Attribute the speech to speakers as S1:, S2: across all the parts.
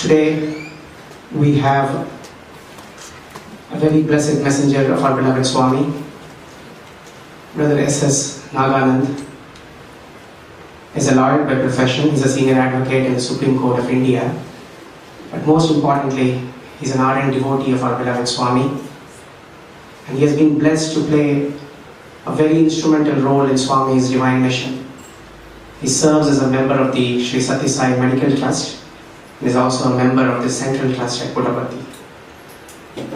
S1: Today, we have a very blessed messenger of our beloved Swami, Brother S.S. Naganand. Is a lawyer by profession. He's a senior advocate in the Supreme Court of India. But most importantly, he's an ardent devotee of our beloved Swami. And he has been blessed to play a very instrumental role in Swami's divine mission. He serves as a member of the Shri Sathya Medical Trust and is also a member of the Central Trust at Puttaparthi.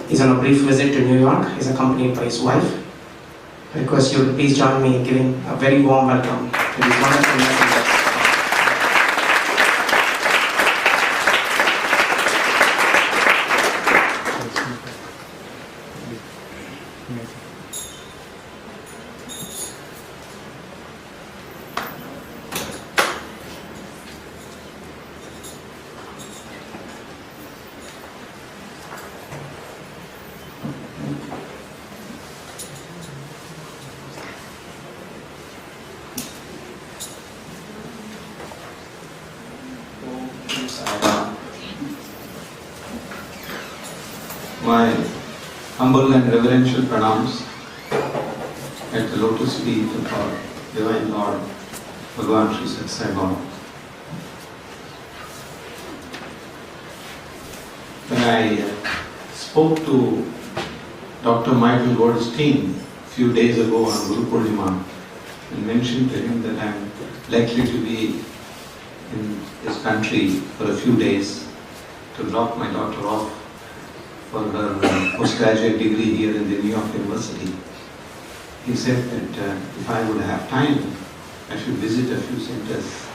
S1: He's on a brief visit to New York. He's accompanied by his wife. I request you to please join me in giving a very warm welcome to these wonderful messengers.
S2: My humble and reverential pranams at the lotus feet of our Divine Lord, Bhagavan Shri Sathya. When I spoke to Dr. Michael Goldstein a few days ago on Guru Purnima and mentioned to him that I am likely to be in this country for a few days to drop my daughter off for her postgraduate degree here in the New York University. He said that if I would have time, I should visit a few centers.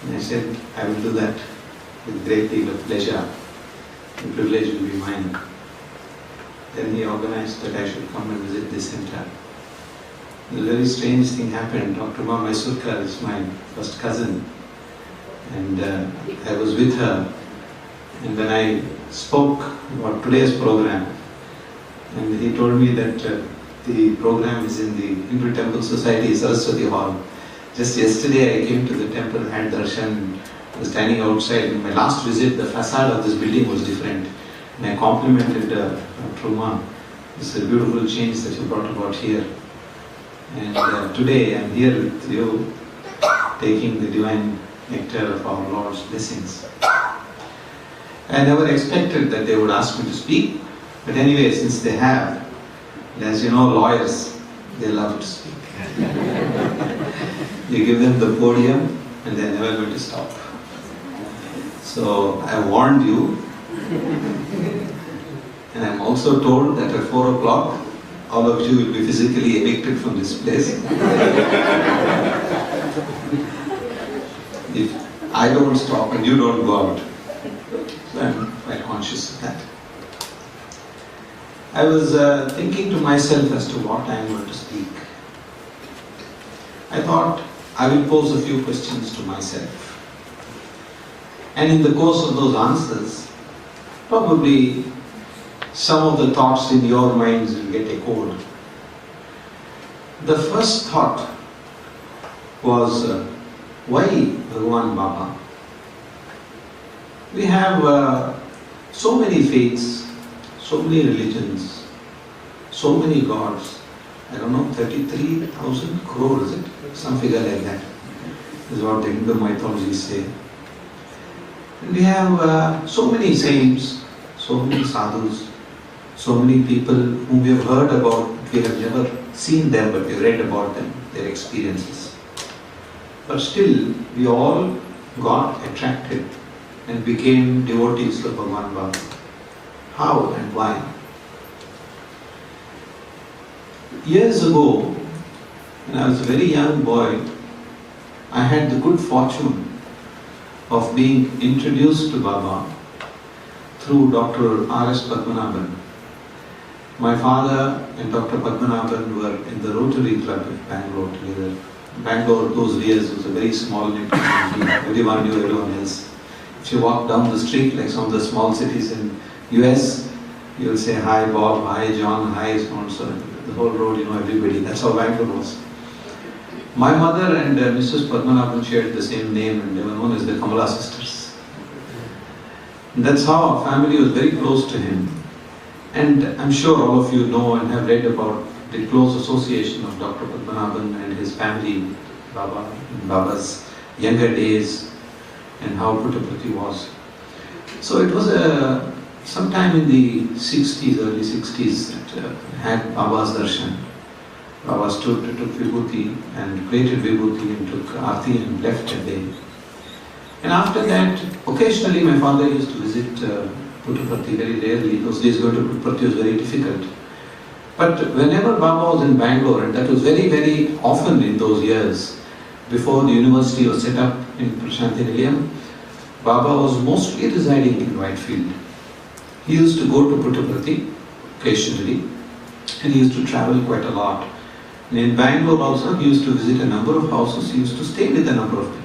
S2: And I said, I will do that with great deal of pleasure. The privilege will be mine. Then he organized that I should come and visit this center. A very strange thing happened. Dr. Ma Mysurkar is my first cousin, and I was with her. And when I spoke about today's program, and he told me that the program is in the Hindu Temple Society Saraswati Hall. Just yesterday I came to the temple, had darshan, was standing outside. In my last visit, the facade of this building was different. And I complimented Dr. Ma. It's a beautiful change that you brought about here. And today I am here with you, taking the divine nectar of our Lord's blessings. I never expected that they would ask me to speak, but anyway, since they have, and as you know, lawyers, they love to speak. You give them the podium and they're never going to stop. So I warned you, and I'm also told that at 4 o'clock, all of you will be physically evicted from this place. If I don't stop and you don't go out. So I'm quite conscious of that. I was thinking to myself as to what I am going to speak. I thought I will pose a few questions to myself. And in the course of those answers, probably some of the thoughts in your minds will get echoed. The first thought was, why Bhagavan Baba? We have so many faiths, so many religions, so many gods. I don't know, 33,000 crore, is it? Some figure like that is what the Hindu mythologies say. And we have so many saints, so many sadhus, so many people whom we have heard about, we have never seen them, but we have read about them, their experiences. But still, we all got attracted and became devotees of Bhagavan Baba. How and why? Years ago, when I was a very young boy, I had the good fortune of being introduced to Baba through Dr. R.S. Padmanabhan. My father and Dr. Padmanabhan were in the Rotary Club of Bangalore together. Bangalore, those years, was a very small knit community. Everyone knew everyone else. If you walk down the street, like some of the small cities in US, you will say, hi Bob, hi John, hi so and so. The whole road, you know everybody. That's how Bangalore was. My mother and Mrs. Padmanabhan shared the same name, and they were known as the Kamala sisters. And that's how our family was very close to him. And I'm sure all of you know and have read about the close association of Dr. Padmanabhan and his family, Baba, in Baba's younger days, and how Puttaparthi was. So it was sometime in the 60s, early 60s, that had Baba's darshan. Baba stood, took vibhuti and created vibhuti and took aarti and left that day. And after that, occasionally my father used to visit Puttaparthi, very rarely. Those days going to Puttaparthi was very difficult. But whenever Baba was in Bangalore, and that was very, very often in those years, before the university was set up in Prashanthi Nilayam, Baba was mostly residing in Whitefield. He used to go to Puttaparthi occasionally, and he used to travel quite a lot. And in Bangalore also, he used to visit a number of houses, he used to stay with a number of people.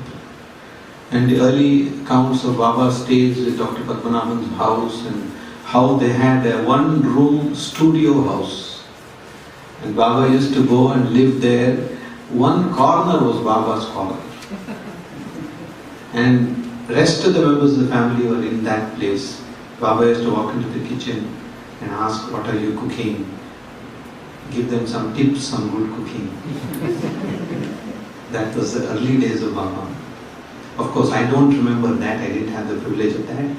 S2: And the early accounts of Baba stays with Dr. Padmanabhan's house, and how they had a one-room studio house. And Baba used to go and live there. One corner was Baba's corner. And rest of the members of the family were in that place. Baba used to walk into the kitchen and ask, what are you cooking? Give them some tips on good cooking. That was the early days of Baba. Of course, I don't remember that, I didn't have the privilege of that.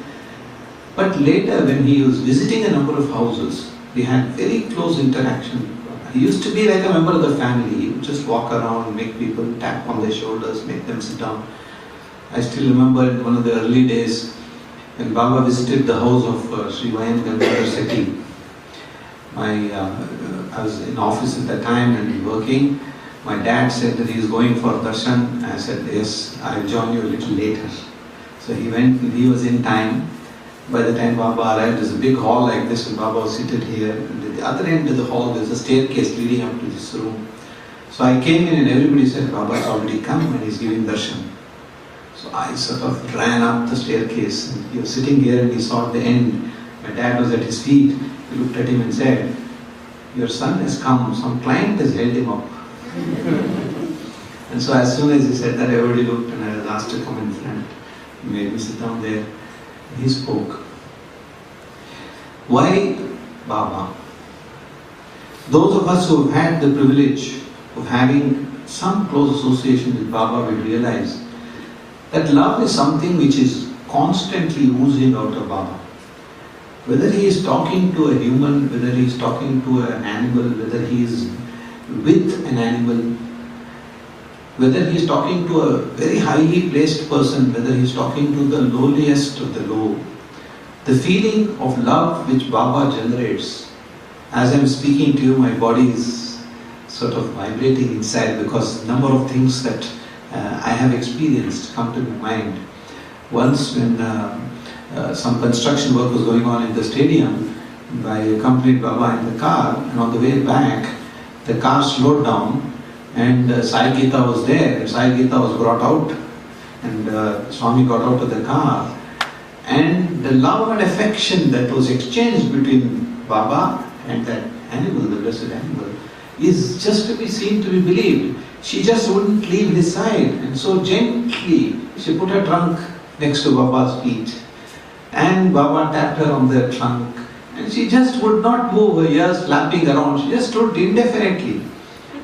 S2: But later, when he was visiting a number of houses, we had very close interaction. He used to be like a member of the family. He would just walk around, make people tap on their shoulders, make them sit down. I still remember in one of the early days, when Baba visited the house of Shri Gangadhar Sethi. I was in office at that time and working. My dad said that he is going for darshan. I said, yes, I'll join you a little later. So he went, and he was in time. By the time Baba arrived, there's a big hall like this, and Baba was seated here. And at the other end of the hall, there's a staircase leading up to this room. So I came in and everybody said, Baba's already come and he's giving darshan. So I sort of ran up the staircase. And he was sitting here and he saw at the end. My dad was at his feet. He looked at him and said, your son has come, some client has held him up. And so as soon as he said that, everybody looked, and I was asked to come in front. He made me sit down there. He spoke. Why Baba? Those of us who have had the privilege of having some close association with Baba will realize that love is something which is constantly oozing out of Baba. Whether he is talking to a human, whether he is talking to an animal, whether he is with an animal, whether he is talking to a very highly placed person, whether he is talking to the lowliest of the low, the feeling of love which Baba generates, as I am speaking to you, my body is sort of vibrating inside, because a number of things that I have experienced come to my mind. Once when some construction work was going on in the stadium, I accompanied Baba in the car, and on the way back, the car slowed down, and Sai Gita was there, and Sai Gita was brought out, and Swami got out of the car, and the love and affection that was exchanged between Baba and that animal, the blessed animal, is just to be seen, to be believed. She just wouldn't leave his side, and so gently she put her trunk next to Baba's feet, and Baba tapped her on the trunk, and she just would not move, her ears flapping around. She just stood indefinitely.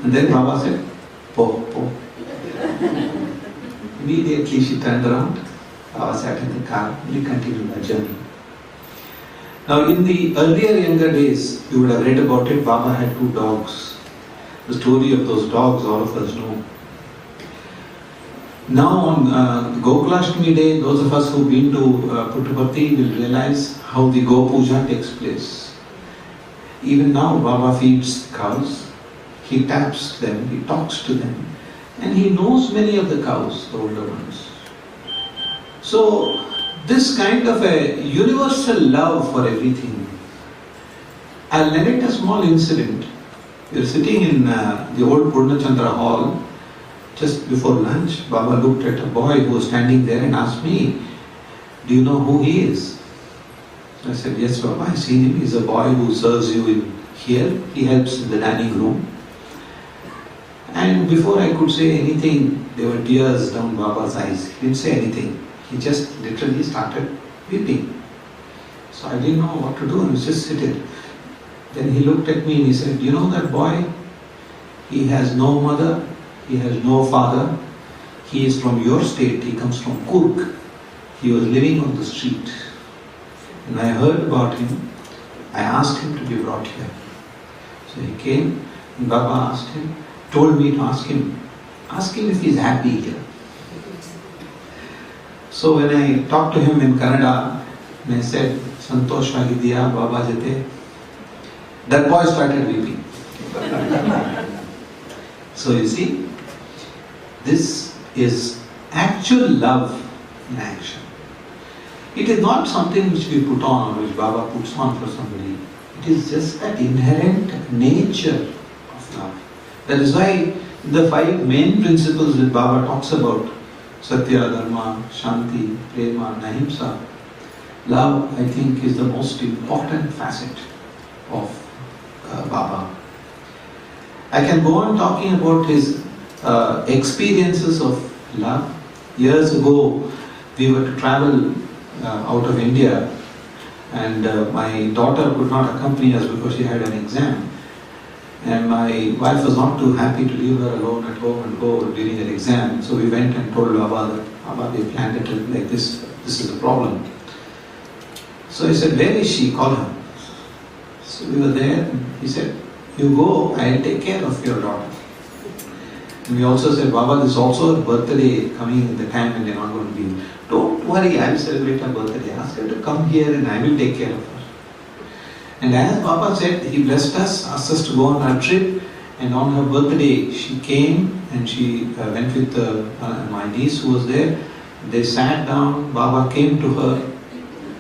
S2: And then Baba said, po, po. Immediately she turned around. Baba sat in the car, and we continued our journey. Now in the earlier younger days, you would have read about it, Baba had 2 dogs. The story of those dogs all of us know. Now on Gokulashtami day, those of us who've been to Puttaparthi will realize how the Go Puja takes place. Even now Baba feeds cows, he taps them, he talks to them, and he knows many of the cows, the older ones. So this kind of a universal love for everything. I'll narrate a small incident. We were sitting in the old Purnachandra hall. Just before lunch, Baba looked at a boy who was standing there and asked me, do you know who he is? So I said, yes Baba, I see him. He's a boy who serves you in here. He helps in the dining room. And before I could say anything, there were tears down Baba's eyes. He didn't say anything. He just literally started weeping. So I didn't know what to do, I was just sitting. Then he looked at me and he said, you know that boy? He has no mother, he has no father. He is from your state, he comes from Kurk. He was living on the street. And I heard about him. I asked him to be brought here. So he came and Baba asked him, told me to ask him if he's happy here. So when I talked to him in Kannada, and I said, Santosh Vagidiya, Baba Jate, that boy started weeping. So you see, this is actual love in action. It is not something which we put on or which Baba puts on for somebody. It is just that inherent nature of love. That is why the 5 main principles that Baba talks about, Sathya, Dharma, Shanti, Prema, and Ahimsa, love, I think, is the most important facet of Baba. I can go on talking about his experiences of love. Years ago, we were to travel out of India, and my daughter could not accompany us because she had an exam. And my wife was not too happy to leave her alone at home and go during her exam. So we went and told Baba that, Baba, we planned it like this. This is the problem. So he said, where is she? Call her. So we were there. And he said, you go, I'll take care of your daughter. And we also said, Baba, this is also a birthday coming in the time when you're not going to be. Don't worry, I'll celebrate her birthday. Ask her to come here and I will take care of her. And as Baba said, he blessed us, asked us to go on our trip. And on her birthday, she came and she went with my niece who was there. They sat down, Baba came to her,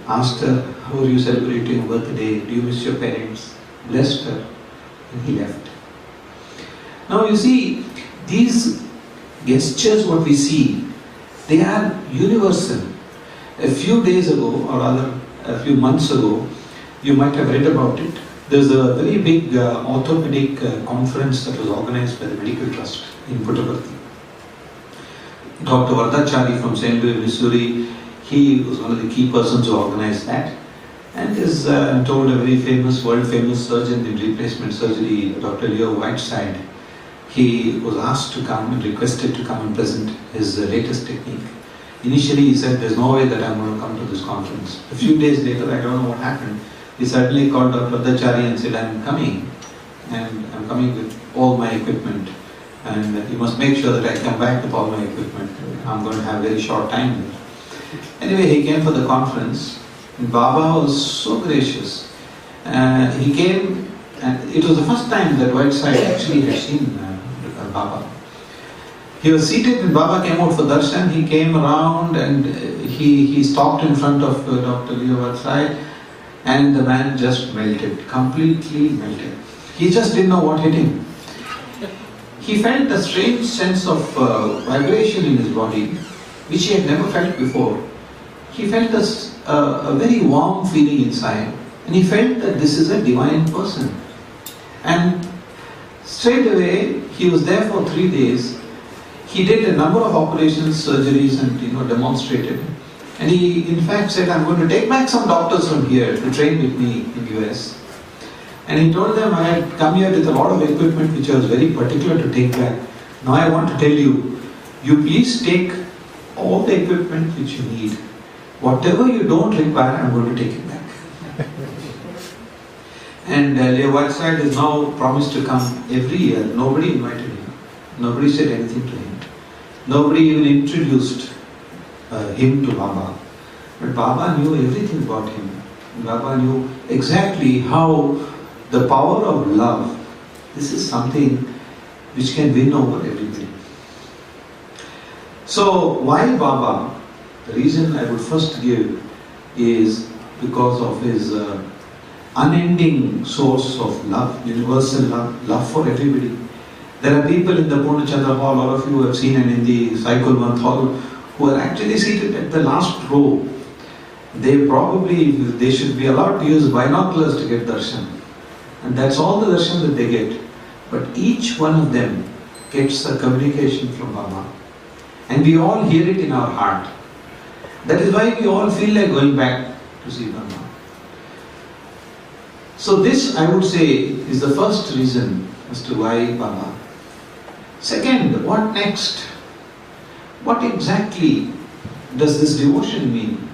S2: asked her, how are you celebrating your birthday? Do you miss your parents? Blessed her, and he left. Now you see, these gestures what we see, they are universal. A few days ago, or rather a few months ago, you might have read about it. There's a very big orthopedic conference that was organized by the Medical Trust in Puttaparthi. Dr. Vardachari from St. Louis, Missouri, he was one of the key persons who organized that. And is, I'm told, a very famous, world famous surgeon in replacement surgery, Dr. Leo Whiteside. He was asked to come and requested to come and present his latest technique. Initially he said, there's no way that I'm going to come to this conference. A few days later, I don't know what happened, he suddenly called Dr. Vardachari and said, I'm coming. And I'm coming with all my equipment. And you must make sure that I come back with all my equipment. I'm going to have a very short time there. Anyway, he came for the conference. And Baba was so gracious. He came, and it was the first time that Whiteside actually had seen Baba. He was seated and Baba came out for darshan. He came around and he stopped in front of Dr. Leo Whiteside, and the man just melted, completely melted. He just didn't know what hit him. He felt a strange sense of vibration in his body, which he had never felt before. He felt a very warm feeling inside, and he felt that this is a divine person. And straight away, he was there for 3 days. He did a number of operations, surgeries, and demonstrated. And he in fact said, I'm going to take back some doctors from here to train with me in US. And he told them, I had come here with a lot of equipment which I was very particular to take back. Now I want to tell you, you please take all the equipment which you need. Whatever you don't require, I'm going to take it back. And Leo Whiteside has now promised to come every year. Nobody invited him. Nobody said anything to him. Nobody even introduced him to Baba. But Baba knew everything about him. Baba knew exactly how the power of love, this is something which can win over everybody. So why Baba? The reason I would first give is because of his unending source of love, universal love for everybody. There are people in the Purna Chandra Hall, all of you have seen, and in the Cycle Month Hall, who are actually seated at the last row. They should be allowed to use binoculars to get darshan. And that's all the darshan that they get. But each one of them gets a communication from Baba. And we all hear it in our heart. That is why we all feel like going back to see Baba. So this, I would say, is the first reason as to why Baba. Second, what next? What exactly does this devotion mean?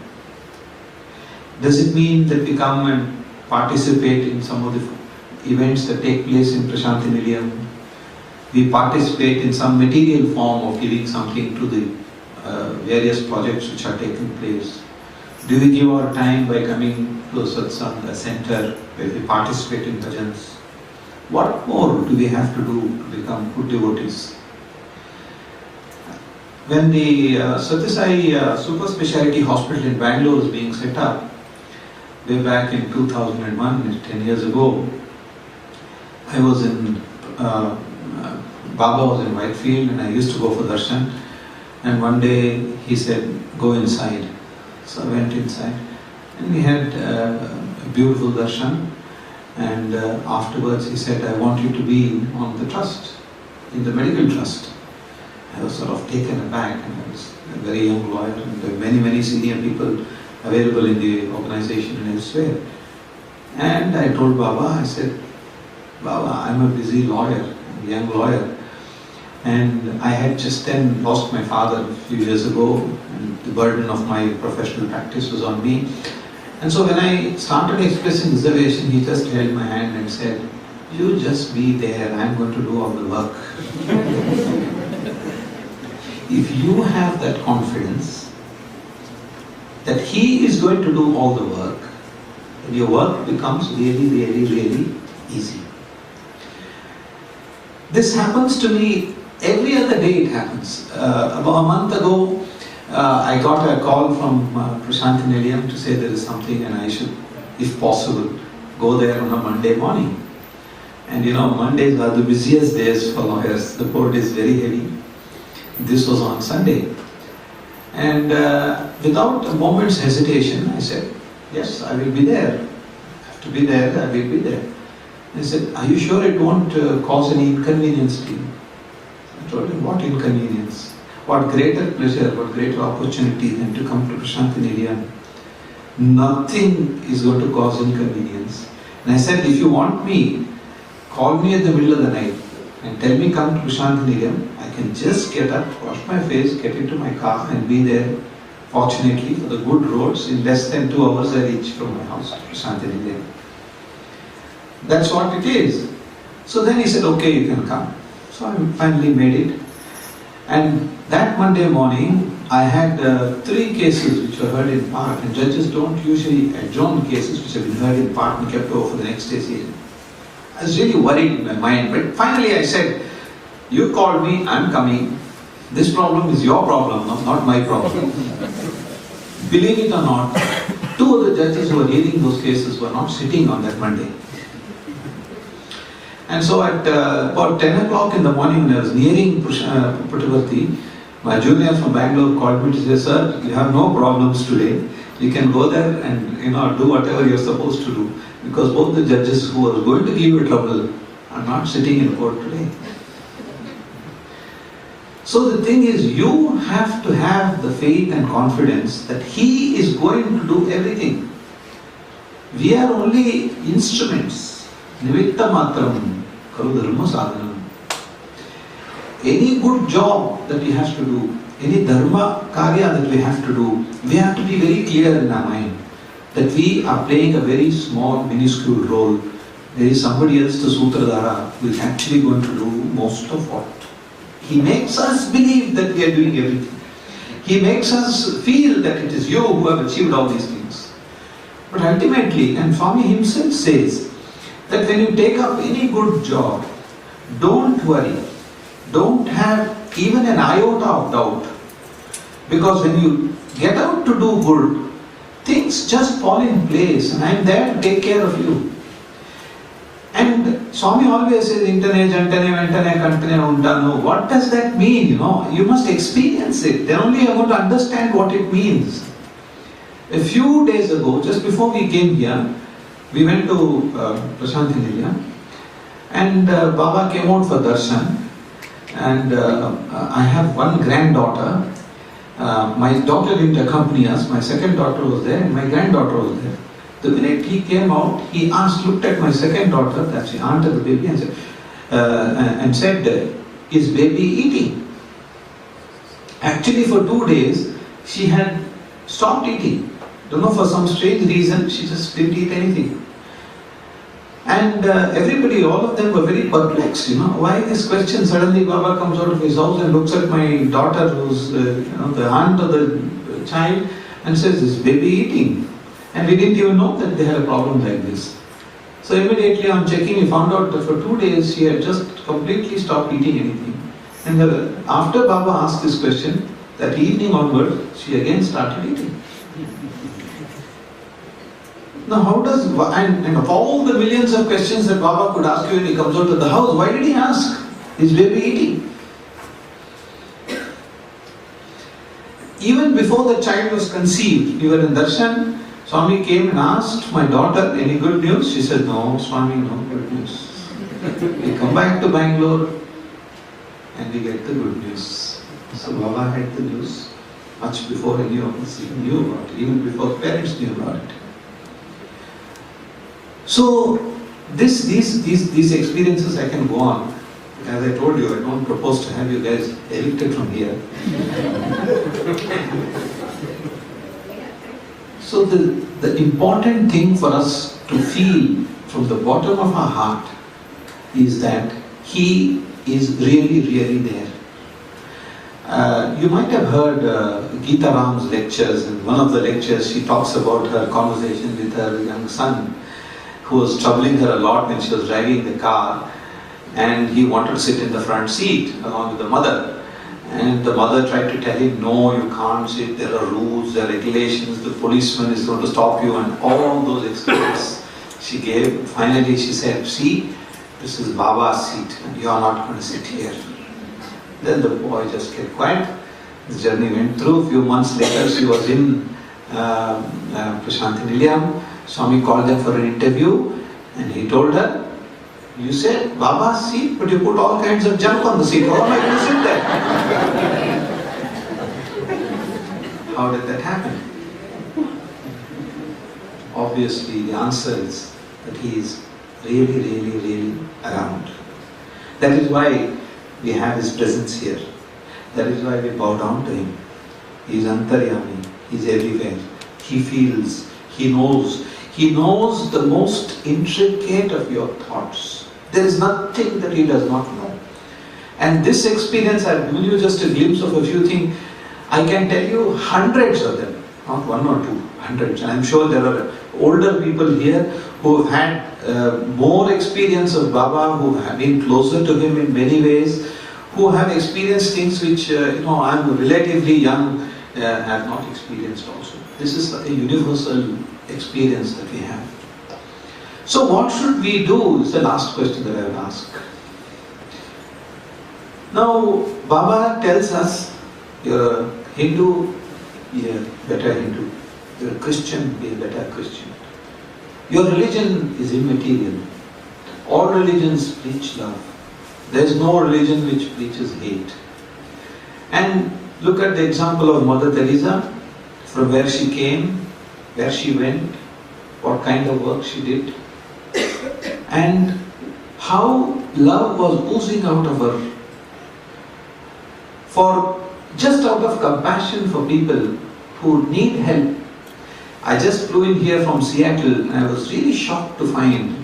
S2: Does it mean that we come and participate in some of the events that take place in Prashanti Nilayam? We participate in some material form of giving something to the various projects which are taking place? Do we give our time by coming to a satsang, a center where we participate in bhajans? What more do we have to do to become good devotees? When the Sathya Sai Super Speciality Hospital in Bangalore was being set up, way back in 2001, 10 years ago, I was in, Baba was in Whitefield and I used to go for darshan. And one day he said, go inside. So I went inside and we had a beautiful darshan. And afterwards he said, I want you to be on the trust, in the medical trust. I was sort of taken aback, and I was a very young lawyer and there were many senior people available in the organization and elsewhere. And I told Baba, I said, Baba, I'm a busy lawyer, a young lawyer. And I had just then lost my father a few years ago, and the burden of my professional practice was on me. And so when I started expressing reservation, he just held my hand and said, you just be there, I'm going to do all the work. If you have that confidence that he is going to do all the work, then your work becomes really easy. This happens to me every other day. It happens. About a month ago, I got a call from Prashanti Nilayam to say there is something and I should, if possible, go there on a Monday morning. And you know, Mondays are the busiest days for lawyers. The court is very heavy. This was on Sunday. And without a moment's hesitation, I said, yes, I will be there. I have to be there, I will be there. He said, are you sure it won't cause any inconvenience to you? I told him, what inconvenience? What greater pleasure, what greater opportunity than to come to Prashanti Nilayam. Nothing is going to cause inconvenience. And I said, if you want me, call me at the middle of the night and tell me come to Prashanti Nilayam. I can just get up, wash my face, get into my car and be there. Fortunately, for the good roads, in less than 2 hours I reach from my house to Prashanti Nilayam. That's what it is. So then he said, okay, you can come. So I finally made it. And that Monday morning, I had 3 cases which were heard in part, and judges don't usually adjourn cases which have been heard in part and kept over for the next day's hearing. I was really worried in my mind, but finally I said, you called me, I'm coming. This problem is your problem, not my problem. Believe it or not, 2 of the judges who were hearing those cases were not sitting on that Monday. And so at about 10 o'clock in the morning when I was nearing Puttaparthi, my junior from Bangalore called me to say, sir, you have no problems today. You can go there and do whatever you're supposed to do. Because both the judges who are going to give you trouble are not sitting in court today. So the thing is, you have to have the faith and confidence that he is going to do everything. We are only instruments. Nimitta matram karu dharma sadhanam. Any good job that we have to do, any dharma karya that we have to do, we have to be very clear in our mind that we are playing a very small, minuscule role. There is somebody else, the Sutradhara, who is actually going to do most of what. He makes us believe that we are doing everything. He makes us feel that it is you who have achieved all these things. But ultimately, and Swami himself says, that when you take up any good job, don't worry. Don't have even an iota of doubt. Because when you get out to do good, things just fall in place and I am there to take care of you. And Swami always says, intane, jantane, ventane, kantane, untanu. What does that mean? You must experience it. Then only you are going to understand what it means. A few days ago, just before we came here, we went to Prashanti Nilayam and Baba came out for darshan. And I have one granddaughter. My daughter didn't accompany us. My second daughter was there and my granddaughter was there. The minute he came out, he asked, looked at my second daughter, that's the aunt of the baby, and said, is baby eating? Actually, for 2 days, she had stopped eating. Don't know, for some strange reason, she just didn't eat anything. And everybody, all of them were very perplexed, why this question? Suddenly Baba comes out of his house and looks at my daughter, who's the aunt of the child, and says, is baby eating? And we didn't even know that they had a problem like this. So immediately on checking, we found out that for 2 days she had just completely stopped eating anything. And after Baba asked this question, that evening onward, she again started eating. Now how does, and of all the millions of questions that Baba could ask you when he comes out of the house, why did he ask, is baby eating? Even before the child was conceived, we were in darshan, Swami came and asked my daughter, any good news? She said, no, Swami, no good news. We come back to Bangalore and we get the good news. So Baba had the news much before any of us even knew about it, even before parents knew about it. So these experiences I can go on. As I told you, I don't propose to have you guys evicted from here. So the important thing for us to feel from the bottom of our heart is that He is really, really there. You might have heard Gita Ram's lectures. In one of the lectures, she talks about her conversation with her young son, who was troubling her a lot when she was driving the car, and he wanted to sit in the front seat along with the mother. And the mother tried to tell him, no, you can't sit, there are rules, there are regulations, the policeman is going to stop you, and all those excuses she gave. Finally she said, see, this is Baba's seat and you are not going to sit here. Then the boy just kept quiet. The journey went through. A few months later she was in Prashanti Nilayam. Swami called them for an interview and he told her, you said Baba's seat, but you put all kinds of junk on the seat. How am I going to sit there? How did that happen? Obviously, the answer is that He is really, really, really around. That is why we have His presence here. That is why we bow down to Him. He is Antaryami. He is everywhere. He feels. He knows. He knows the most intricate of your thoughts. There is nothing that He does not know. And this experience, I've given you just a glimpse of a few things. I can tell you hundreds of them, not one or two, hundreds. And I'm sure there are older people here who have had more experience of Baba, who have been closer to Him in many ways, who have experienced things which, I'm relatively young, have not experienced also. This is a universal experience that we have. So what should we do is the last question that I will ask. Now, Baba tells us, you're a Hindu, be a better Hindu. You're a Christian, be a better Christian. Your religion is immaterial. All religions preach love. There is no religion which preaches hate. And look at the example of Mother Teresa, from where she came, where she went, what kind of work she did, and how love was oozing out of her, just out of compassion for people who need help. I just flew in here from Seattle and I was really shocked to find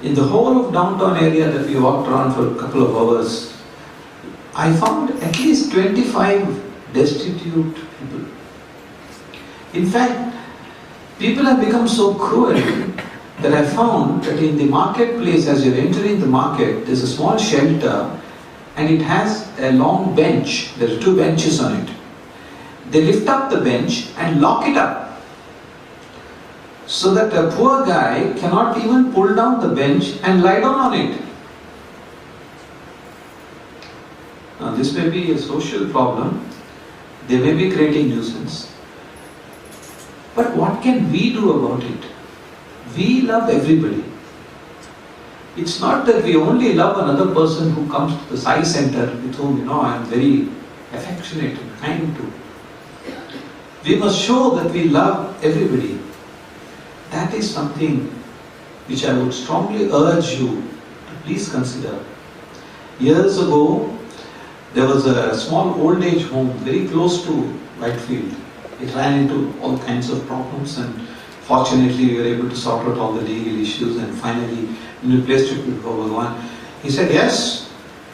S2: in the whole of downtown area that we walked around for a couple of hours, I found at least 25 destitute people. In fact, people have become so cruel that I found that in the marketplace, as you're entering the market, there's a small shelter and it has a long bench. There are 2 benches on it. They lift up the bench and lock it up so that a poor guy cannot even pull down the bench and lie down on it. Now this may be a social problem. They may be creating nuisance. But what can we do about it? We love everybody. It's not that we only love another person who comes to the Sai Center with whom, I am very affectionate and kind to. We must show that we love everybody. That is something which I would strongly urge you to please consider. Years ago, there was a small old age home very close to Whitefield. It ran into all kinds of problems, and fortunately we were able to sort out all the legal issues, and finally we replaced it with Bhagavan. He said, yes,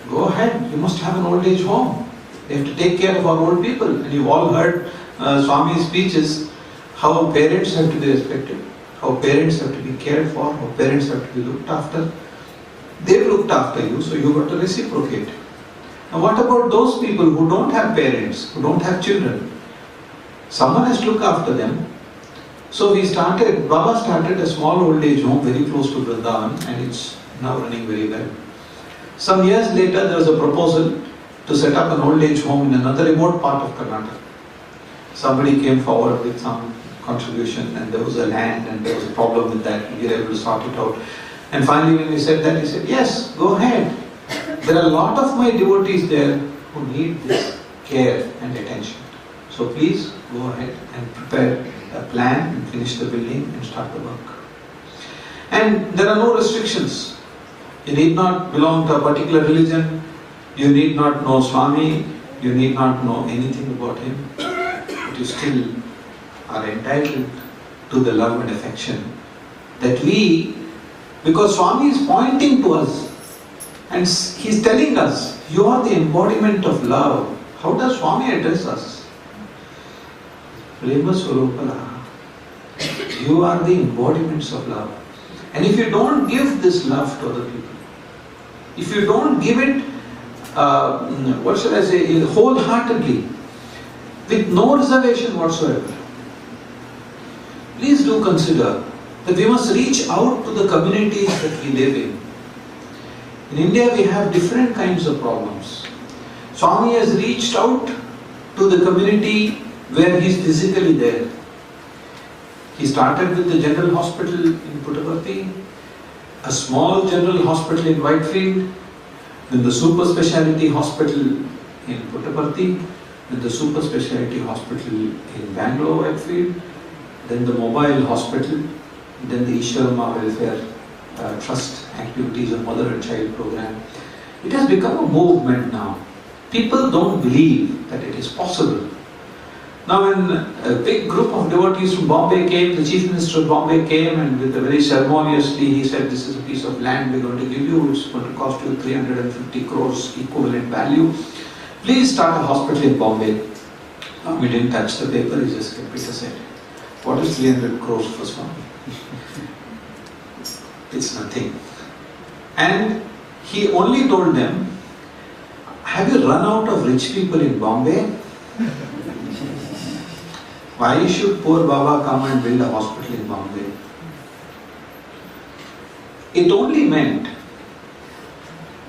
S2: go ahead, you must have an old age home. We have to take care of our old people. And you've all heard Swami's speeches, how parents have to be respected, how parents have to be cared for, how parents have to be looked after. They've looked after you, so you've got to reciprocate. Now what about those people who don't have parents, who don't have children? Someone has to look after them. So Baba started a small old age home very close to Vrindavan, and it's now running very well. Some years later, there was a proposal to set up an old age home in another remote part of Karnataka. Somebody came forward with some contribution, and there was a land, and there was a problem with that. We were able to sort it out. And finally, when we said that, he said, yes, go ahead. There are a lot of my devotees there who need this care and attention. So please go ahead and prepare a plan and finish the building and start the work. And there are no restrictions. You need not belong to a particular religion. You need not know Swami. You need not know anything about him. But you still are entitled to the love and affection that because Swami is pointing to us and he's telling us, you are the embodiment of love. How does Swami address us? Prema Swarupala. You are the embodiments of love. And if you don't give this love to other people, if you don't give it, wholeheartedly, with no reservation whatsoever, please do consider that we must reach out to the communities that we live in. In India, we have different kinds of problems. Swami has reached out to the community where he is physically there. He started with the general hospital in Puttaparthi, a small general hospital in Whitefield, then the super speciality hospital in Puttaparthi, then the super speciality hospital in Bangalore, Whitefield, then the mobile hospital, then the Ishwarama Welfare Trust activities of mother and child program. It has become a movement now. People don't believe that it is possible. Now when a big group of devotees from Bombay came, the Chief Minister of Bombay came, and with a very ceremoniously he said, this is a piece of land we're going to give you, it's going to cost you 350 crores equivalent value. Please start a hospital in Bombay. No, we didn't touch the paper, he just kept it aside. What is 300 crores for Swami? It's nothing. And he only told them, have you run out of rich people in Bombay? Why should poor Baba come and build a hospital in Bombay? It only meant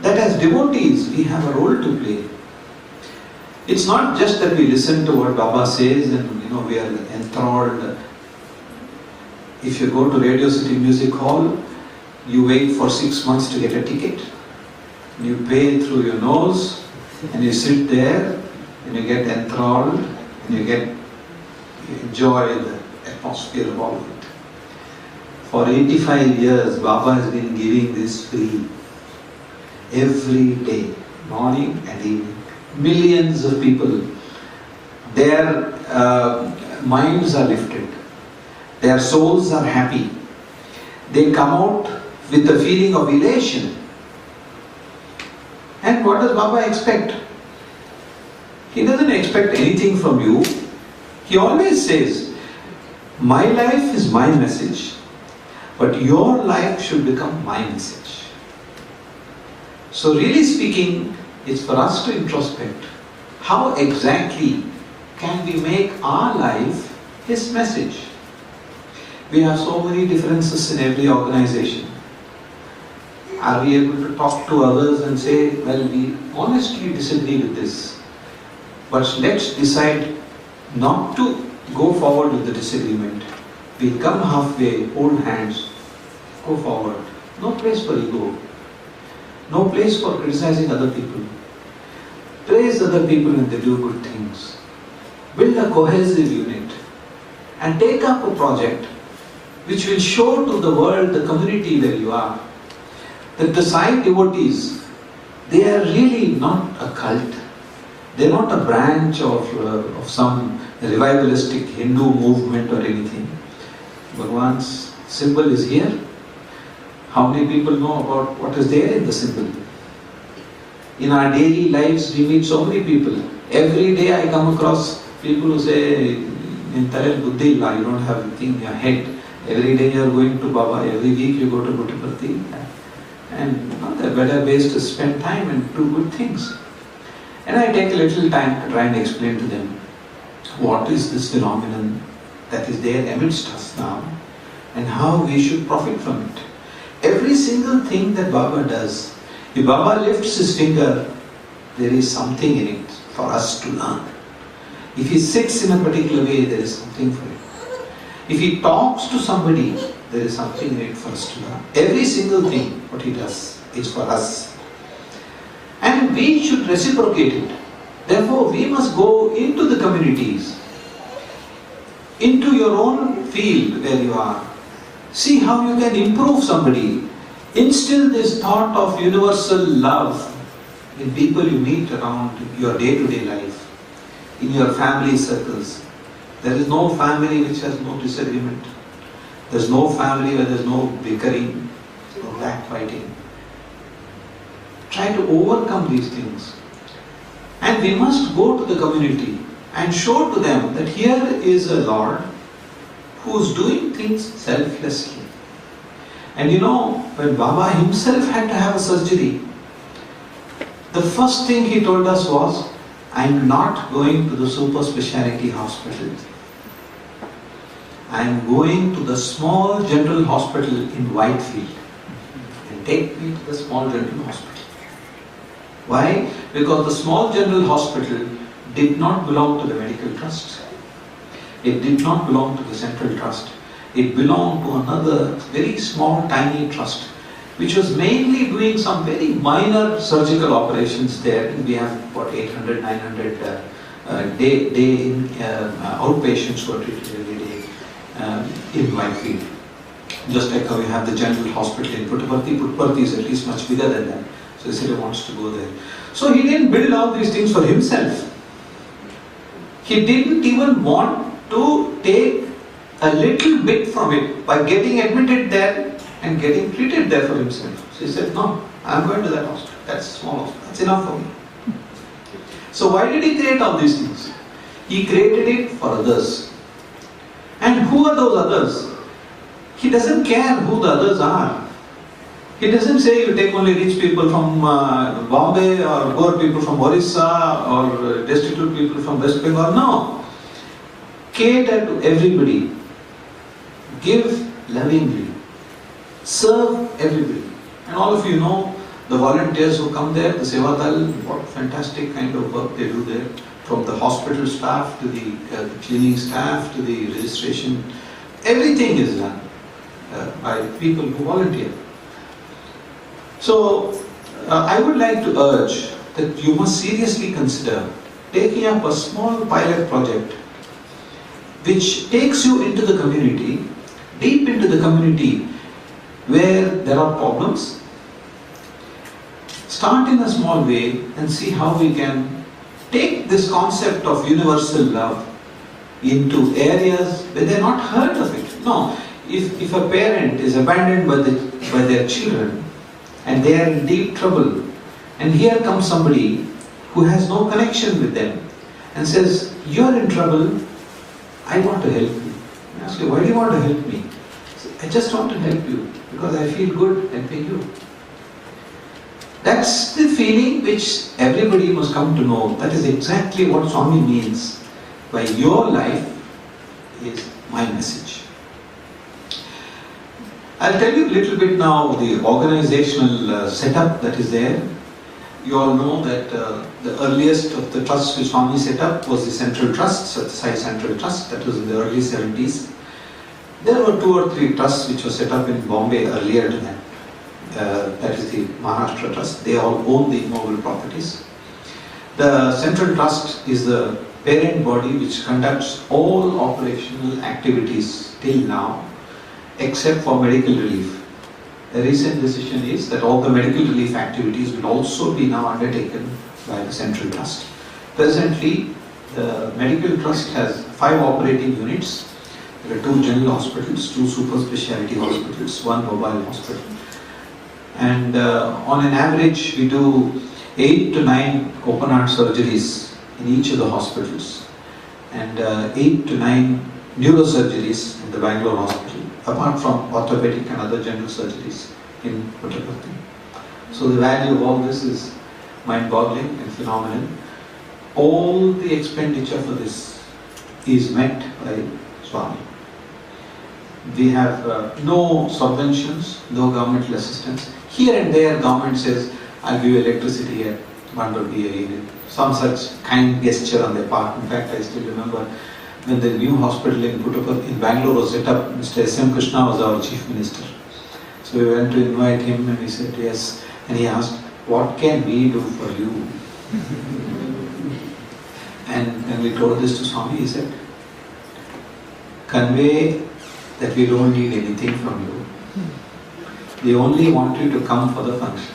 S2: that as devotees we have a role to play. It's not just that we listen to what Baba says and we are enthralled. If you go to Radio City Music Hall, you wait for 6 months to get a ticket. You pay through your nose and you sit there and you get enthralled and you enjoy the atmosphere of all of it. For 85 years, Baba has been giving this free. Every day, morning and evening. Millions of people, their minds are lifted. Their souls are happy. They come out with a feeling of elation. And what does Baba expect? He doesn't expect anything from you. He always says, my life is my message, but your life should become my message. So really speaking, it's for us to introspect. How exactly can we make our life his message? We have so many differences in every organization. Are we able to talk to others and say, well, we honestly disagree with this, but let's decide not to go forward with the disagreement. We'll come halfway, hold hands, go forward. No place for ego. No place for criticizing other people. Praise other people when they do good things. Build a cohesive unit and take up a project which will show to the world, the community where you are, that the Sai devotees, they are really not a cult. They are not a branch of some revivalistic Hindu movement or anything. Bhagwan's symbol is here. How many people know about what is there in the symbol? In our daily lives, we meet so many people. Every day I come across people who say, in Tamil, Buddhi, you don't have a thing in your head. Every day you are going to Baba, every week you go to Puttaparthi. And there are better ways to spend time and do good things. And I take a little time to try and explain to them what is this phenomenon that is there amidst us now and how we should profit from it. Every single thing that Baba does, if Baba lifts his finger, there is something in it for us to learn. If he sits in a particular way, there is something for it. If he talks to somebody, there is something in it for us to learn. Every single thing, what he does, is for us. And we should reciprocate it. Therefore, we must go into the communities, into your own field where you are. See how you can improve somebody. Instill this thought of universal love in people you meet around your day-to-day life, in your family circles. There is no family which has no disagreement. There is no family where there is no bickering or backbiting. Try to overcome these things. And we must go to the community and show to them that here is a Lord who is doing things selflessly. And when Baba himself had to have a surgery, the first thing he told us was, I am not going to the super speciality hospital. I am going to the small general hospital in Whitefield. And take me to the small general hospital. Why? Because the small general hospital did not belong to the medical trust. It did not belong to the central trust. It belonged to another very small tiny trust, which was mainly doing some very minor surgical operations there. And we have about 800, 900 day outpatients who are treated every day in Whitefield. Just like how we have the general hospital in Puttaparthi. Puttaparthi is at least much bigger than that. So he said he wants to go there. So he didn't build all these things for himself. He didn't even want to take a little bit from it by getting admitted there and getting treated there for himself. So he said, no, I'm going to that hospital. That's a small hospital. That's enough for me. So why did he create all these things? He created it for others. And who are those others? He doesn't care who the others are. He doesn't say you take only rich people from Bombay or poor people from Orissa or destitute people from West Bengal. No. Cater to everybody. Give lovingly. Serve everybody. And all of you know the volunteers who come there, the Sevatal, what fantastic kind of work they do there. From the hospital staff to the cleaning staff to the registration. Everything is done by people who volunteer. So, I would like to urge that you must seriously consider taking up a small pilot project which takes you into the community, deep into the community where there are problems. Start in a small way and see how we can take this concept of universal love into areas where they are not heard of it. No, if a parent is abandoned by their children, and they are in deep trouble, and here comes somebody who has no connection with them and says, you are in trouble, I want to help you. I ask you, why do you want to help me? I just want to help you because I feel good helping you. That's the feeling which everybody must come to know. That is exactly what Swami means by your life is my message. I'll tell you a little bit now the organizational setup that is there. You all know that the earliest of the trusts which Swami set up was the Central Trust, Sathya Sai Central Trust, that was in the early 70s. There were 2 or 3 trusts which were set up in Bombay earlier to that. That is the Maharashtra Trust. They all own the immovable properties. The Central Trust is the parent body which conducts all operational activities till now. except for medical relief. The recent decision is that all the medical relief activities will also be now undertaken by the Central Trust. Presently, the medical trust has 5 operating units. There are 2 general hospitals, 2 super specialty hospitals, 1 mobile hospital. And on an average, we do 8 to 9 open heart surgeries in each of the hospitals, and 8 to 9 neurosurgeries in the Bangalore hospital, apart from orthopedic and other general surgeries in Puttaparthi. So the value of all this is mind-boggling and phenomenal. All the expenditure for this is met by Swami. We have no subventions, no governmental assistance. Here and there, government says, I'll give you electricity at 1 rupee a unit. Some such kind gesture on their part. In fact, I still remember when the new hospital in Puttaparthi in Bangalore was set up, Mr. S.M. Krishna was our chief minister. So we went to invite him and he said yes. And he asked, what can we do for you? And when we told this to Swami, he said, convey that we don't need anything from you. We only want you to come for the function.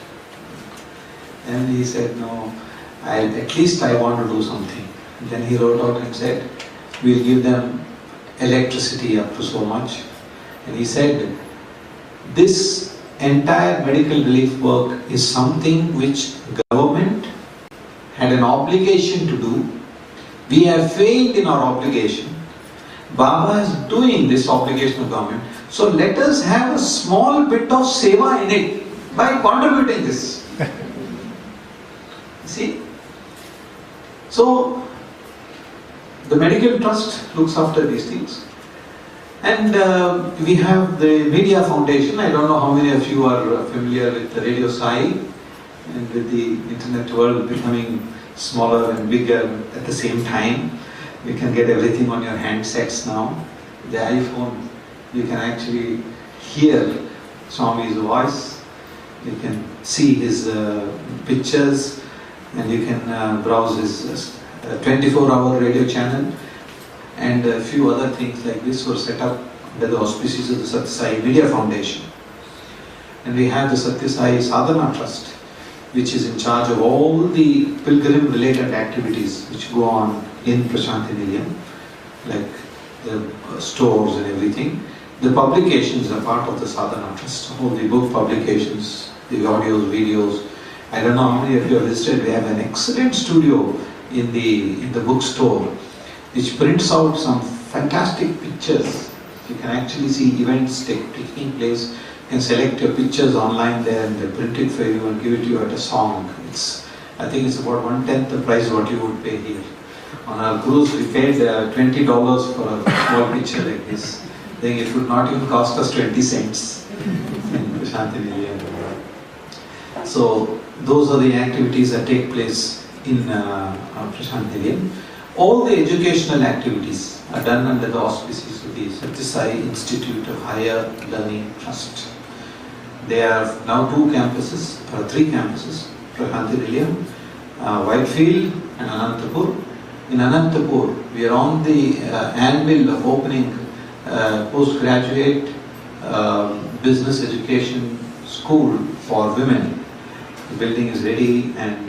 S2: And he said, no, at least I want to do something. And then he wrote out and said, we'll give them electricity up to so much. And he said, this entire medical relief work is something which government had an obligation to do. We have failed in our obligation. Baba is doing this obligation of government. So let us have a small bit of seva in it by contributing this. See? So, the medical trust looks after these things. And we have the Media Foundation. I don't know how many of you are familiar with the Radio Sai, and with the internet world becoming smaller and bigger at the same time. You can get everything on your handsets now. The iPhone, you can actually hear Swami's voice. You can see his pictures, and you can browse his 24-hour radio channel, and a few other things like this were set up by the auspices of the Sathya Sai Media Foundation. And we have the Sathya Sai Sadhana Trust, which is in charge of all the pilgrim-related activities which go on in Prashanthi Nilayam, like the stores and everything. The publications are part of the Sadhana Trust, all the book publications, the audios, videos. I don't know how many of you have visited. We have an excellent studio in the bookstore, which prints out some fantastic pictures. You can actually see events taking place. You can select your pictures online there, and they print it for you and give it to you at a song. I think it's about 1/10 the price what you would pay here. On our cruise, we paid $20 for a small picture like this. I think it would not even cost us 20 cents in Prashanthi Nilayam. So those are the activities that take place in Prashanthi Nilayam. All the educational activities are done under the auspices of the Sathya Sai Institute of Higher Learning Trust. There are now 3 campuses, Prashanthi Nilayam, Whitefield and Anantapur. In Anantapur, we are on the anvil of opening postgraduate business education school for women. The building is ready, and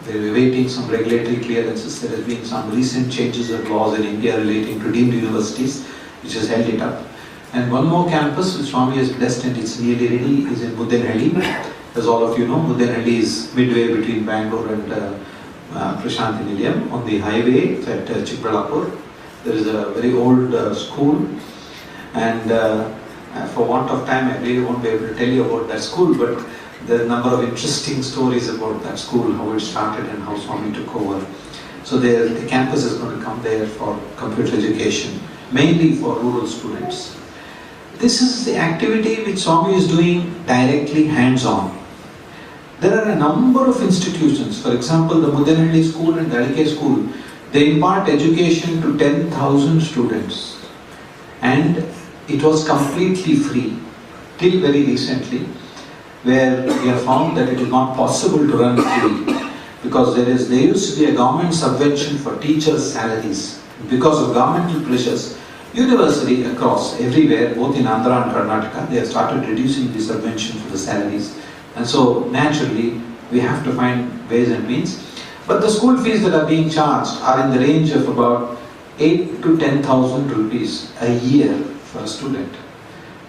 S2: they're awaiting some regulatory clearances. There has been some recent changes of laws in India relating to deemed universities, which has held it up. And one more campus which Swami has blessed, and it's nearly ready, is in Mudenhalli. As all of you know, Mudenhalli is midway between Bangalore and Prashanthi Nilayam on the highway at Chikbalapur. There is a very old school, and for want of time I really won't be able to tell you about that school, but there are a number of interesting stories about that school, how it started and how Swami took over. So the campus is going to come there for computer education, mainly for rural students. This is the activity which Swami is doing directly hands-on. There are a number of institutions, for example the Mudenhalli school and Dalike school, they impart education to 10,000 students, and it was completely free till very recently, where we have found that it is not possible to run free, because there used to be a government subvention for teachers' salaries. Because of governmental pressures, Universally across, everywhere, both in Andhra and Karnataka, they have started reducing the subvention for the salaries. And so, naturally, we have to find ways and means. But the school fees that are being charged are in the range of about 8 to 10,000 rupees a year for a student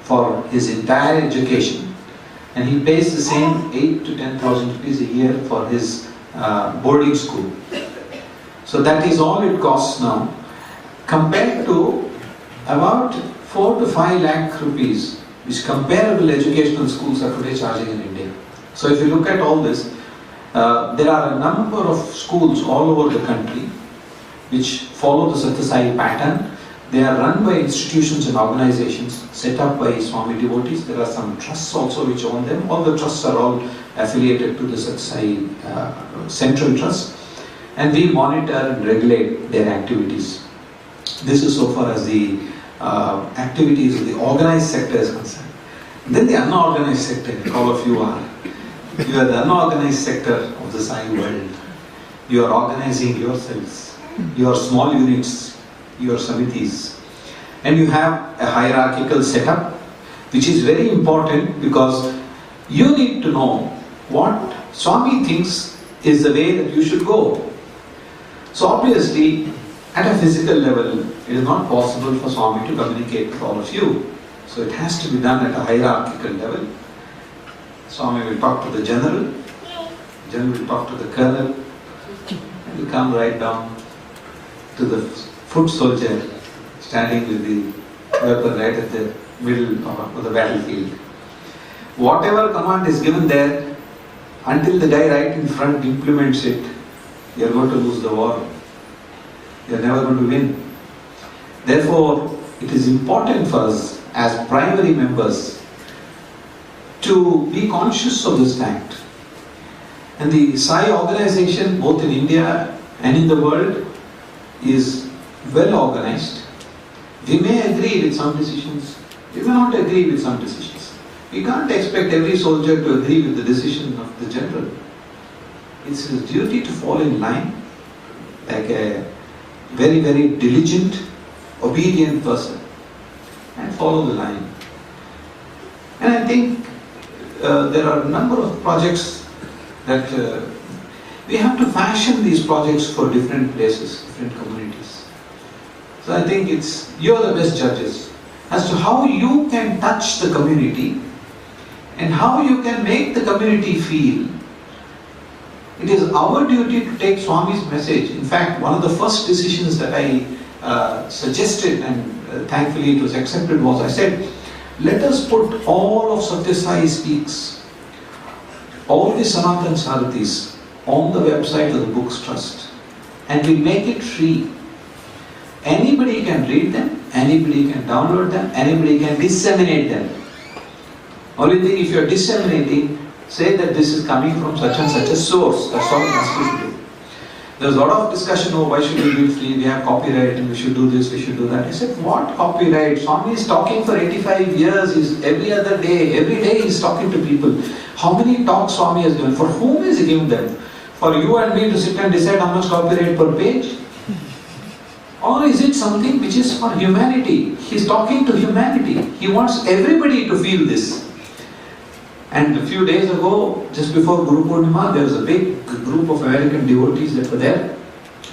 S2: for his entire education. And he pays the same 8 to 10,000 rupees a year for his boarding school. So that is all it costs now, compared to about 4 to 5 lakh rupees, which comparable educational schools are today charging in India. So if you look at all this, there are a number of schools all over the country which follow the Sathya pattern. They are run by institutions and organizations set up by Swami devotees. There are some trusts also which own them. All the trusts are all affiliated to the Sathya Central Trust, and we monitor and regulate their activities. This is so far as the activities of the organized sector is concerned. Then the unorganized sector, all of you are. You are the unorganized sector of the Sai world. You are organizing yourselves, your small units, your samitis. And you have a hierarchical setup, which is very important because you need to know what Swami thinks is the way that you should go. So obviously, at a physical level, it is not possible for Swami to communicate with all of you. So it has to be done at a hierarchical level. Swami will talk to the general will talk to the colonel, and will come right down to the foot soldier standing with the weapon right at the middle of the battlefield. Whatever command is given there, until the guy right in front implements it, you are going to lose the war. You are never going to win. Therefore, it is important for us as primary members to be conscious of this fact. And the Sai organization, both in India and in the world, is well organized. We may agree with some decisions, we may not agree with some decisions. We can't expect every soldier to agree with the decision of the general. It's his duty to fall in line like a very, very diligent, obedient person and follow the line. And I think there are a number of projects that we have to fashion these projects for different places, different communities. So I think you are the best judges as to how you can touch the community and how you can make the community feel. It is our duty to take Swami's message. In fact, one of the first decisions that I suggested, and thankfully it was accepted, was I said, let us put all of Sathya Sai Speaks, all the Sanatan Sarathis on the website of the Books Trust, and we make it free. Anybody can read them, anybody can download them, anybody can disseminate them. Only thing, if you are disseminating, say that this is coming from such and such a source. That's all we ask you to do. There's a lot of discussion, why should we do it free? We have copyright and we should do this, we should do that. I said, what copyright? Swami is talking for 85 years, he's every day he's talking to people. How many talks Swami has given? For whom is he giving them? For you and me to sit and decide how much copyright per page? Or is it something which is for humanity? He's talking to humanity. He wants everybody to feel this. And a few days ago, just before Guru Purnima, there was a big group of American devotees that were there.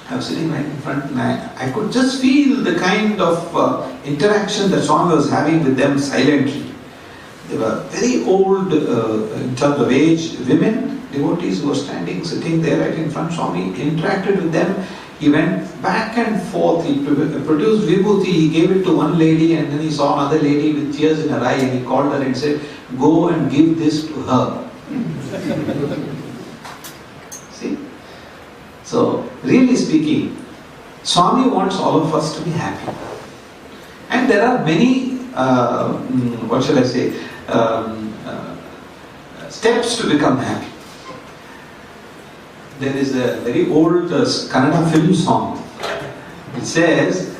S2: I was sitting right in front and I could just feel the kind of interaction that Swami was having with them silently. They were very old, in terms of age, women, devotees who were sitting there right in front. Swami interacted with them. He went back and forth. He produced vibhuti. He gave it to one lady, and then he saw another lady with tears in her eye, and he called her and said, go and give this to her. See? So, really speaking, Swami wants all of us to be happy. And there are many, steps to become happy. There is a very old Kannada film song. It says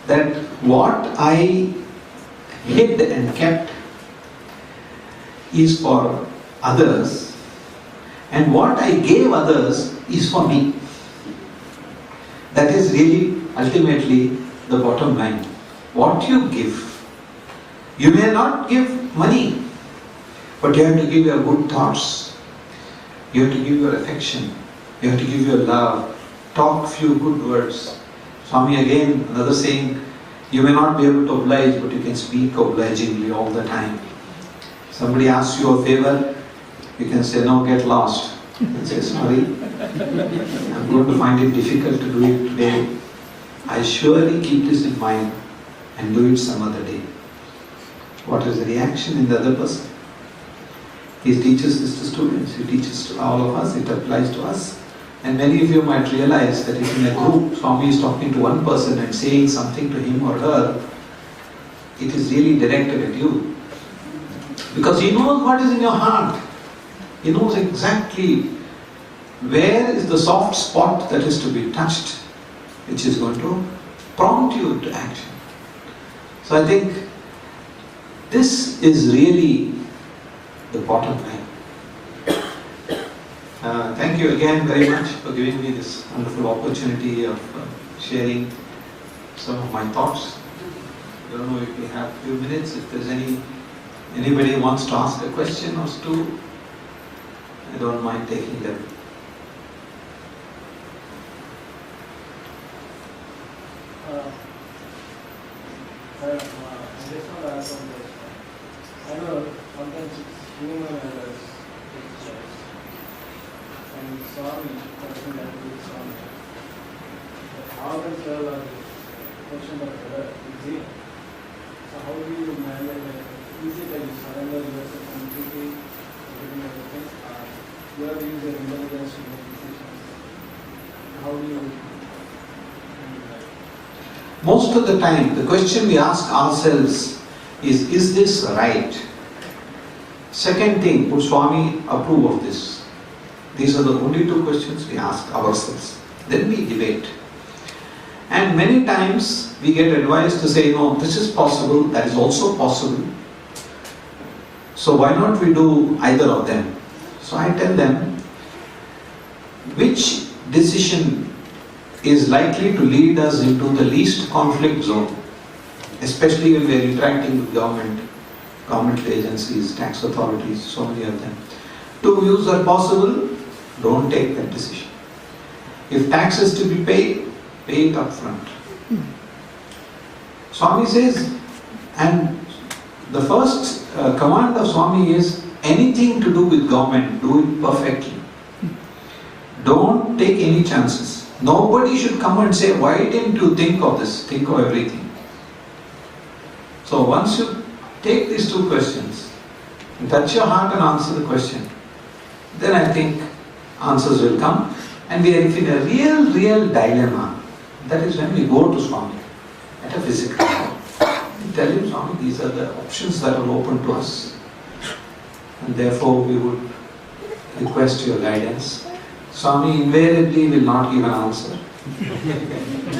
S2: that what I hid and kept is for others, and what I gave others is for me. That is really ultimately the bottom line. what you give. You may not give money, but you have to give your good thoughts. You have to give your affection. You have to give your love. Talk few good words. Swami again, another saying, you may not be able to oblige, but you can speak obligingly all the time. Somebody asks you a favor, you can say, no, get lost. And say, sorry, I'm going to find it difficult to do it today. I surely keep this in mind and do it some other day. What is the reaction in the other person? He teaches this to students, he teaches to all of us, it applies to us. And many of you might realize that if in a group Swami is talking to one person and saying something to him or her, it is really directed at you. Because he knows what is in your heart. He knows exactly where is the soft spot that is to be touched, which is going to prompt you to action. So I think this is really the bottom line. Thank you again very much for giving me this wonderful opportunity of sharing some of my thoughts. I don't know if we have a few minutes, if there's anybody wants to ask a question or two, I don't mind taking them.
S3: I just want to ask on this. I know sometimes it's human errors, it's choice. And Swami doesn't have to be Swami. But how can tell a question of error is here? So how do you manage it? Is it that you surrender yourself completely to giving everything? You have to use your intelligence to make decisions. How do you handle that?
S2: Most of the time, the question we ask ourselves is this right? Second thing, would Swami approve of this? These are the only two questions we ask ourselves. Then we debate. And many times we get advice to say, no, this is possible, that is also possible. So why not we do either of them? So I tell them, which decision is likely to lead us into the least conflict zone, especially when we are interacting with government agencies, tax authorities, so many of them. Two views are possible, don't take that decision. If tax is to be paid, pay it up front. Swami says, and the first command of Swami is, anything to do with government, do it perfectly. Don't take any chances. Nobody should come and say, why didn't you think of this? Think of everything. So once you take these two questions, touch your heart and answer the question, then I think answers will come. And we are in a real dilemma. That is when we go to Swami at a physical level. We tell him, Swami, these are the options that are open to us. And therefore we would request your guidance. Swami invariably will not give an answer.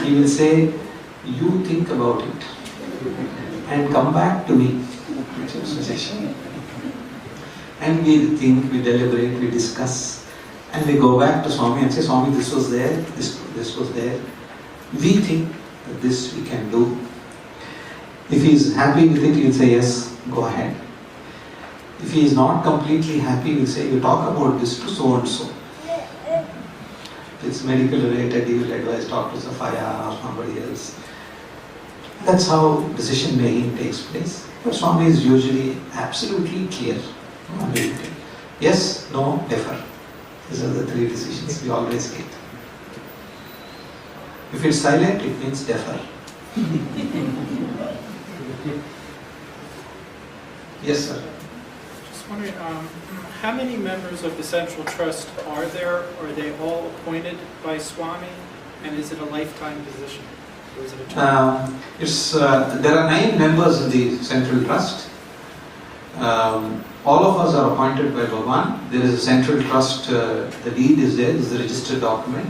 S2: He will say, you think about it and come back to me with your suggestion. And we think, we deliberate, we discuss, and we go back to Swami and say, Swami, this was there, this was there. We think that this we can do. If he is happy with it, he will say, yes, go ahead. If he is not completely happy, he will say, you talk about this to so and so. If it's medical related, he will advise Dr. Sathya or somebody else. That's how decision making takes place. But Swami is usually absolutely clear. Yes, no, defer. These are the three decisions we always get. If it's silent, it means defer. Yes, sir.
S4: Just wondering, how many members of the Central Trust are there? Are they all appointed by Swami? And is it a lifetime position? Or is it a term?
S2: There are 9 members in the Central Trust. All of us are appointed by Bhagavan. There is a Central Trust, the deed is there, is the registered document,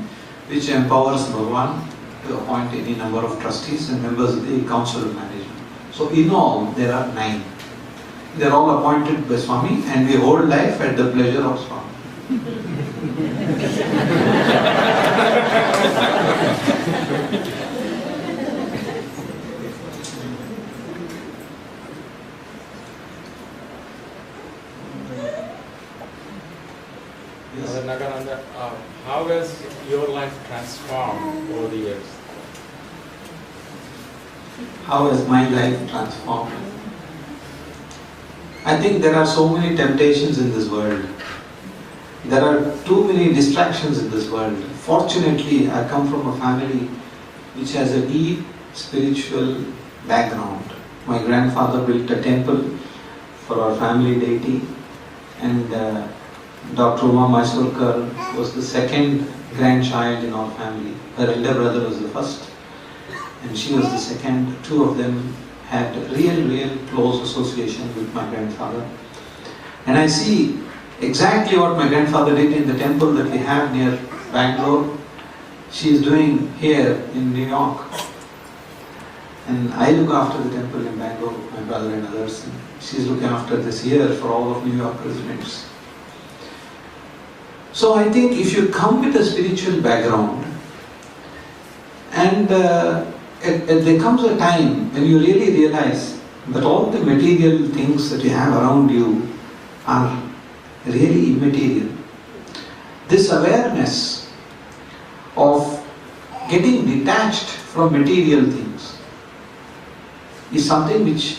S2: which empowers Bhagavan to appoint any number of trustees and members of the Council of Management. So in all, there are 9. They are all appointed by Swami, and we hold life at the pleasure of Swami. Yes.
S5: Brother Naganand, how has your life transformed over the years?
S2: How has my life transformed? I think there are so many temptations in this world. There are too many distractions in this world. Fortunately, I come from a family which has a deep spiritual background. My grandfather built a temple for our family deity, and Dr. Uma Mysurkar was the second grandchild in our family. Her elder brother was the first, and she was the second. Two of them had real close association with my grandfather. And I see exactly what my grandfather did in the temple that we have near Bangalore. She is doing here in New York. And I look after the temple in Bangalore, my brother and others. And she is looking after this here for all of New York residents. So I think if you come with a spiritual background, and there comes a time when you really realize that all the material things that you have around you are really immaterial. This awareness of getting detached from material things is something which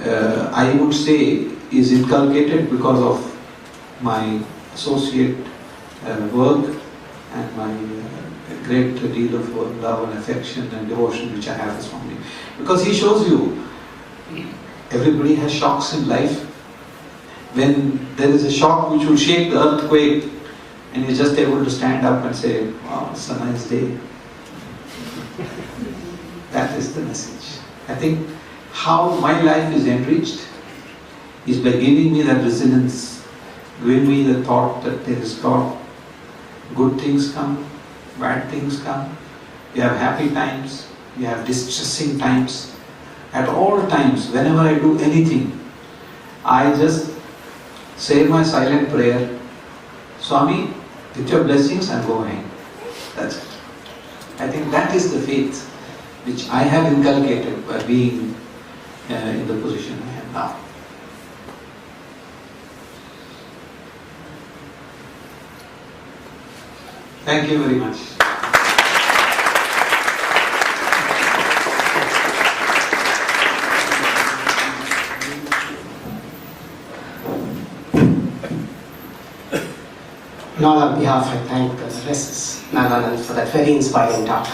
S2: I would say is inculcated because of my associate work and my great deal of love and affection and devotion which I have for Swami. Because he shows you, everybody has shocks in life. When there is a shock which will shake the earthquake, and you're just able to stand up and say, wow, it's a nice day. That is the message. I think how my life is enriched is by giving me that resilience, giving me the thought that there is God. Good things come, bad things come. You have happy times, you have distressing times. At all times, whenever I do anything, I just say my silent prayer, Swami, with your blessings I'm going. That's it. I think that is the faith which I have inculcated by being in the position I am now. Thank you very much.
S1: On our behalf, I thank Brother Naganand for that very inspiring talk.